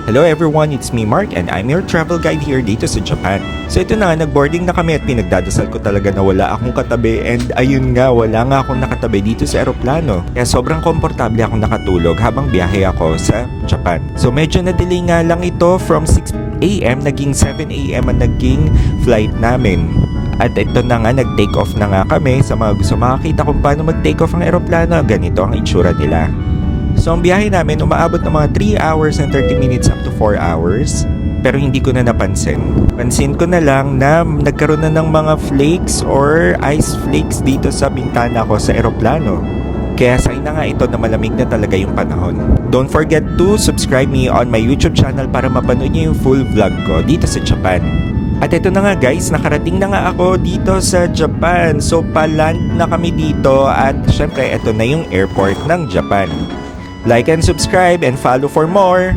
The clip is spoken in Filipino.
Hello everyone, it's me Mark and I'm your travel guide here dito sa Japan. So ito na, nag-boarding na kami at pinagdadasal ko talaga na wala akong katabi and ayun nga, wala nga akong nakatabi dito sa eroplano. Kaya sobrang komportable akong nakatulog habang biyahe ako sa Japan. So medyo na-delay nga lang ito from 6 AM, naging 7 AM ang naging flight namin. At ito na nga, nag-take off na nga kami. Sa mga gusto makakita kung paano mag-take off ang eroplano, ganito ang itsura nila. So ang biyahe namin umaabot ng mga 3 hours and 30 minutes up to 4 hours. Pero hindi ko na napansin. Pansin ko na lang na nagkaroon na ng mga flakes or ice flakes dito sa bintana ko sa eroplano. Kaya sign na nga ito na malamig na talaga yung panahon. Don't forget to subscribe me on my YouTube channel para mapanood niyo yung full vlog ko dito sa Japan. At ito na nga guys, nakarating na nga ako dito sa Japan. So pa-land na kami dito at syempre ito na yung airport ng Japan. Like and subscribe and follow for more!